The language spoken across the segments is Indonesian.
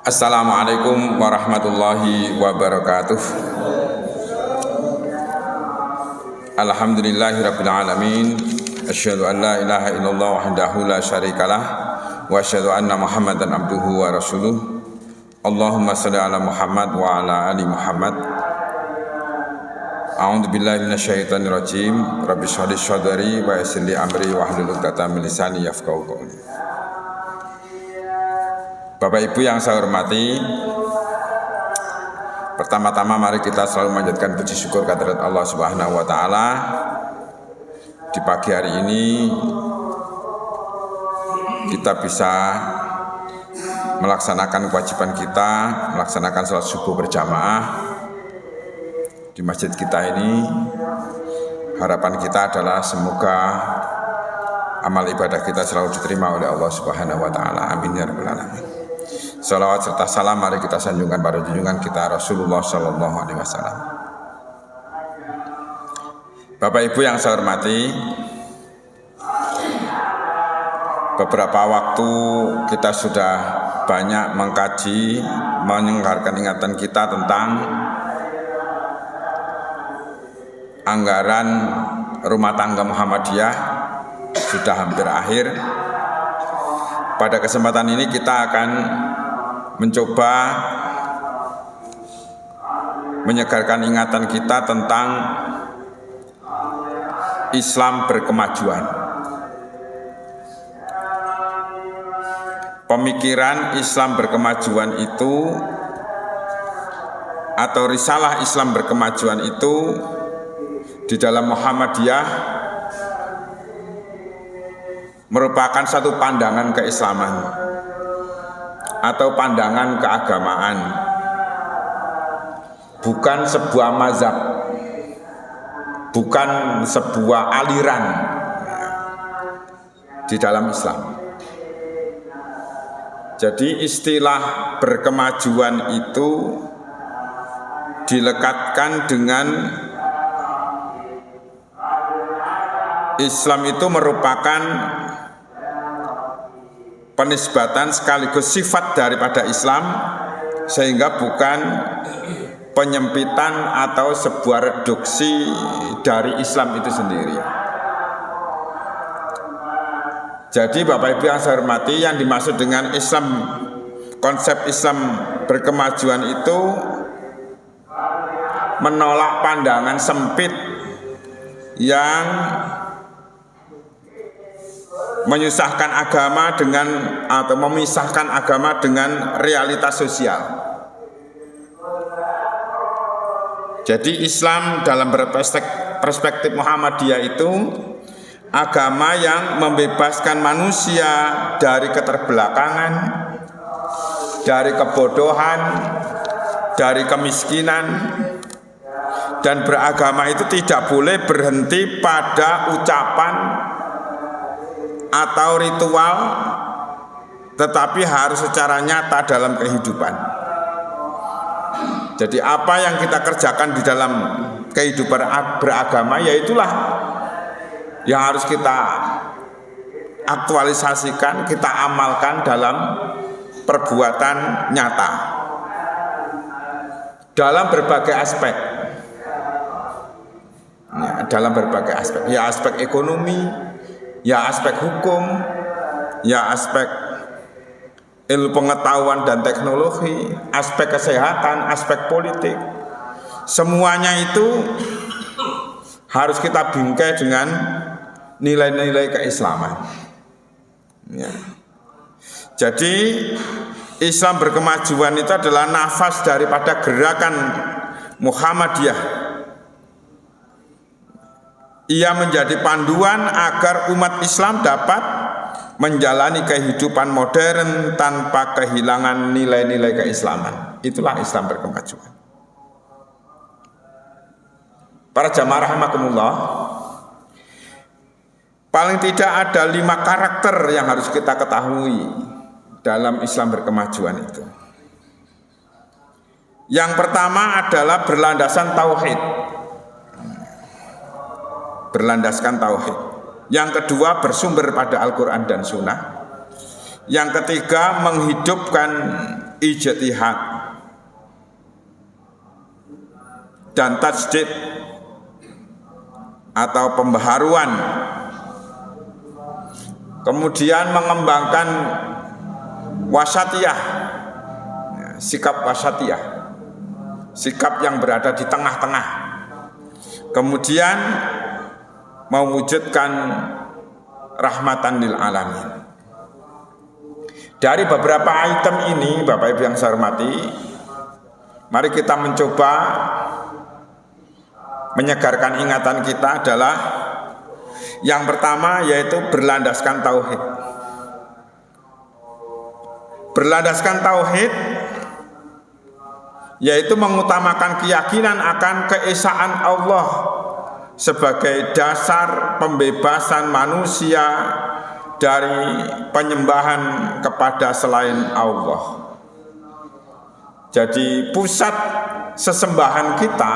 Assalamualaikum warahmatullahi wabarakatuh. Alhamdulillahirabbil alamin. Asyhadu an la ilaha illallah wahdahu la syarikalah wa asyhadu anna Muhammadan abduhu wa rasuluh. Allahumma shalli ala Muhammad wa ala ali Muhammad. A'udzu billahi minasyaitonir rajim. Rabbi shrah li sadri wa yassir li amri wahlul 'uqdatam min lisani yafqahu qawli. Bapak Ibu yang saya hormati, pertama-tama mari kita selalu memanjatkan puji syukur kehadirat Allah Subhanahu wa taala. Di pagi hari ini kita bisa melaksanakan kewajiban kita, melaksanakan sholat subuh berjamaah di masjid kita ini. Harapan kita adalah semoga amal ibadah kita selalu diterima oleh Allah Subhanahu wa taala. Amin ya rabbal alamin. Salawat serta salam mari kita sanjungkan pada junjungan kita Rasulullah Sallallahu Alaihi Wasallam. Bapak Ibu yang saya hormati, beberapa waktu kita sudah banyak mengkaji, menyegarkan ingatan kita tentang anggaran rumah tangga Muhammadiyah sudah hampir akhir. Pada kesempatan ini kita akan mencoba menyegarkan ingatan kita tentang Islam berkemajuan. Pemikiran Islam berkemajuan itu atau risalah Islam berkemajuan itu di dalam Muhammadiyah merupakan satu pandangan keislaman atau pandangan keagamaan, bukan sebuah mazhab, bukan sebuah aliran di dalam Islam. Jadi istilah berkemajuan itu dilekatkan dengan Islam itu merupakan penisbatan sekaligus sifat daripada Islam, sehingga bukan penyempitan atau sebuah reduksi dari Islam itu sendiri. Jadi Bapak Ibu yang saya hormati, yang dimaksud dengan Islam, konsep Islam berkemajuan itu menolak pandangan sempit yang menyusahkan agama dengan atau memisahkan agama dengan realitas sosial. Jadi Islam dalam perspektif Muhammadiyah itu agama yang membebaskan manusia dari keterbelakangan, dari kebodohan, dari kemiskinan, dan beragama itu tidak boleh berhenti pada ucapan atau ritual, tetapi harus secara nyata dalam kehidupan. Jadi apa yang kita kerjakan di dalam kehidupan beragama, yaitulah yang harus kita aktualisasikan, kita amalkan dalam perbuatan nyata dalam berbagai aspek. Ya, dalam berbagai aspek, ya aspek ekonomi, ya aspek hukum, ya aspek ilmu pengetahuan dan teknologi, aspek kesehatan, aspek politik. Semuanya itu harus kita bingkai dengan nilai-nilai keislaman. Ya. Jadi Islam berkemajuan itu adalah nafas daripada gerakan Muhammadiyah. Ia menjadi panduan agar umat Islam dapat menjalani kehidupan modern tanpa kehilangan nilai-nilai keislaman. Itulah Islam berkemajuan. Para jamaah rahimakumullah, paling tidak ada 5 karakter yang harus kita ketahui dalam Islam berkemajuan itu. Yang pertama adalah berlandaskan tauhid. Berlandaskan tauhid. Yang kedua bersumber pada Al-Quran dan Sunnah. Yang ketiga menghidupkan ijtihad dan tajdid atau pembaharuan, kemudian mengembangkan wasatiyah, sikap wasatiyah, sikap yang berada di tengah-tengah, kemudian mewujudkan rahmatan lil alamin. Dari beberapa item ini, Bapak Ibu yang saya hormati, mari kita mencoba menyegarkan ingatan kita adalah yang pertama, yaitu berlandaskan tauhid. Berlandaskan tauhid yaitu mengutamakan keyakinan akan keesaan Allah sebagai dasar pembebasan manusia dari penyembahan kepada selain Allah. Jadi pusat sesembahan kita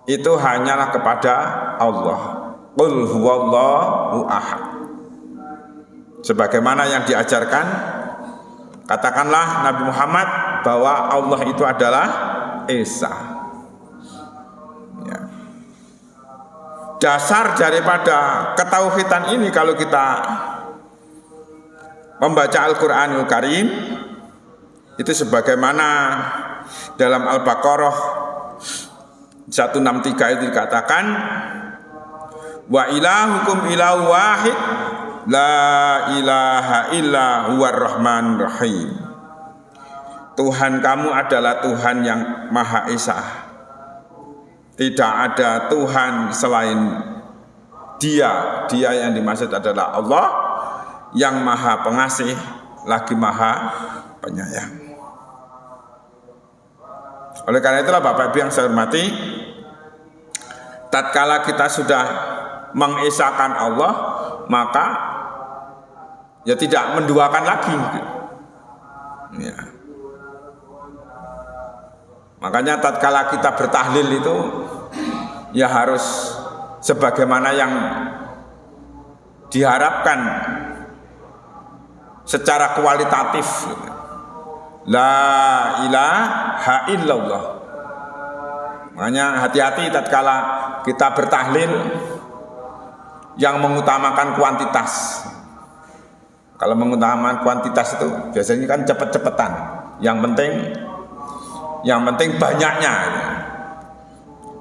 itu hanyalah kepada Allah. Qul huwallahu ahad. Sebagaimana yang diajarkan, katakanlah Nabi Muhammad bahwa Allah itu adalah Esa. Ya. Dasar daripada ketauhidan ini, kalau kita membaca Al-Quranul Karim, itu sebagaimana dalam Al-Baqarah 163 itu dikatakan, wa ilahukum ilahu wahid la ilaha illa huwar rahman rahim. Tuhan kamu adalah Tuhan yang Maha Esa. Tidak ada Tuhan selain Dia. Dia yang dimaksud adalah Allah yang Maha Pengasih lagi Maha Penyayang. Oleh karena itulah Bapak Ibu yang saya hormati, tatkala kita sudah mengesahkan Allah, maka ya tidak menduakan lagi. Ya. Makanya tatkala kita bertahlil itu ya harus sebagaimana yang diharapkan secara kualitatif. La ilaha illallah. Makanya hati-hati tatkala kita bertahlil yang mengutamakan kuantitas. Kalau mengutamakan kuantitas itu biasanya kan cepet-cepetan. Yang penting banyaknya.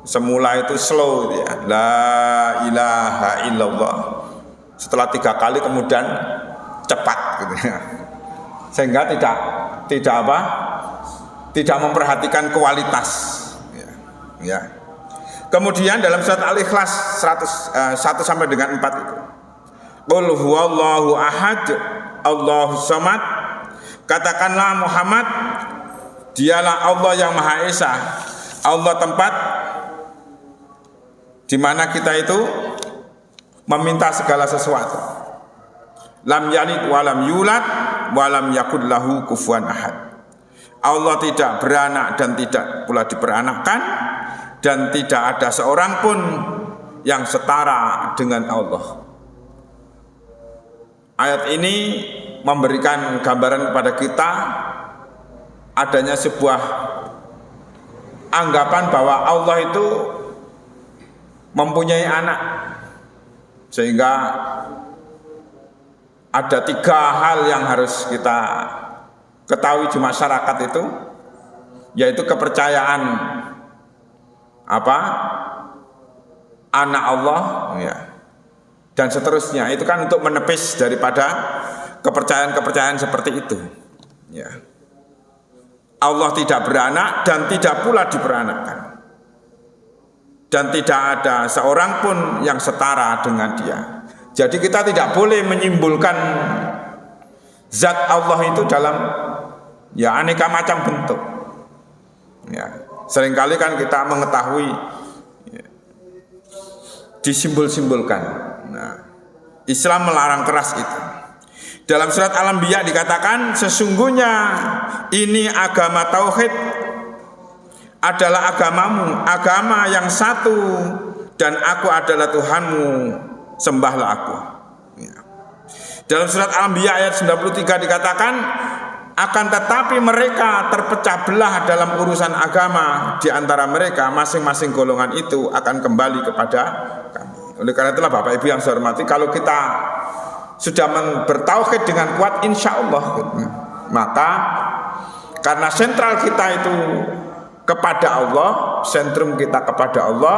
Semula itu slow ya. La ilaha illallah. Setelah 3 kali kemudian cepat gitu ya. Sehingga tidak memperhatikan kualitas ya. Kemudian dalam surat Al-Ikhlas 1 sampai dengan 4 itu, qul huwallahu ahad Allahus samad, katakanlah Muhammad, dialah Allah yang Maha Esa. Allah tempat di mana kita itu meminta segala sesuatu. Lam yalid walam yulad walam yakul lahu kufuwan ahad. Allah tidak beranak dan tidak pula diperanakkan, dan tidak ada seorang pun yang setara dengan Allah. Ayat ini memberikan gambaran kepada kita adanya sebuah anggapan bahwa Allah itu mempunyai anak, sehingga ada 3 hal yang harus kita ketahui di masyarakat itu, yaitu kepercayaan anak Allah ya, dan seterusnya. Itu kan untuk menepis daripada kepercayaan-kepercayaan seperti itu ya. Allah tidak beranak dan tidak pula diperanakkan, dan tidak ada seorang pun yang setara dengan Dia. Jadi kita tidak boleh menyimpulkan zat Allah itu dalam ya aneka macam bentuk ya. Seringkali kan kita mengetahui ya, disimbol-simbolkan. Nah, Islam melarang keras itu. Dalam surat Al-Anbiya dikatakan, sesungguhnya ini agama tauhid adalah agamamu, agama yang satu, dan aku adalah Tuhanmu, sembahlah aku ya. Dalam surat Al-Anbiya ayat 93 dikatakan, Akan tetapi mereka terpecah belah dalam urusan agama. Di antara mereka masing-masing golongan itu akan kembali kepada kami. Oleh karena itulah Bapak Ibu yang saya hormati, kalau kita sudah bertauhid dengan kuat, insya Allah, maka karena sentral kita itu kepada Allah, sentrum kita kepada Allah,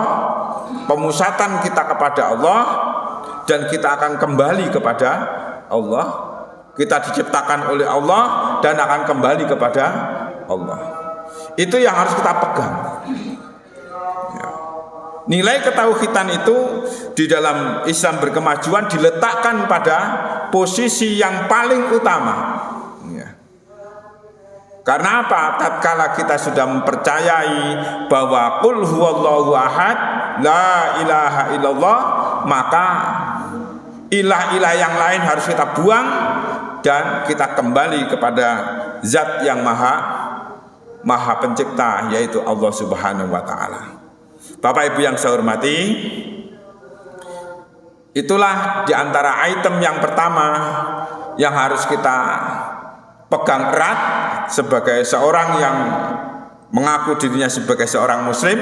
pemusatan kita kepada Allah, dan kita akan kembali kepada Allah. Kita diciptakan oleh Allah dan akan kembali kepada Allah. Itu yang harus kita pegang. Ya. Nilai ketauhidan itu di dalam Islam berkemajuan diletakkan pada posisi yang paling utama. Ya. Karena apa? Tatkala kita sudah mempercayai bahwa qul huwallahu ahad, la ilaha illallah, maka ilah-ilah yang lain harus kita buang dan kita kembali kepada Zat yang Maha Pencipta, yaitu Allah Subhanahu wa taala. Bapak Ibu yang saya hormati, itulah di antara item yang pertama yang harus kita pegang erat sebagai seorang yang mengaku dirinya sebagai seorang muslim.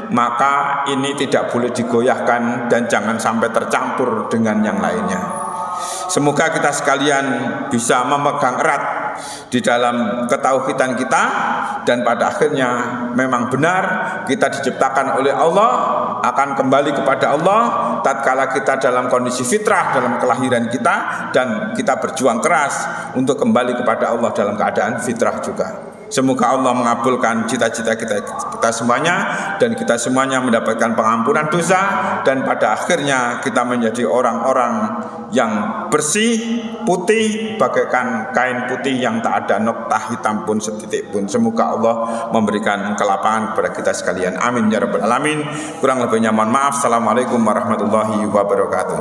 Maka ini tidak boleh digoyahkan dan jangan sampai tercampur dengan yang lainnya. Semoga kita sekalian bisa memegang erat di dalam ketauhidan kita, dan pada akhirnya memang benar kita diciptakan oleh Allah, akan kembali kepada Allah tatkala kita dalam kondisi fitrah dalam kelahiran kita, dan kita berjuang keras untuk kembali kepada Allah dalam keadaan fitrah juga. Semoga Allah mengabulkan cita-cita kita semuanya, dan kita semuanya mendapatkan pengampunan dosa, dan pada akhirnya kita menjadi orang-orang yang bersih, putih, bagaikan kain putih yang tak ada noktah hitam pun setitik pun. Semoga Allah memberikan kelapangan kepada kita sekalian. Amin ya rabbal alamin. Kurang lebihnya mohon maaf. Assalamualaikum warahmatullahi wabarakatuh.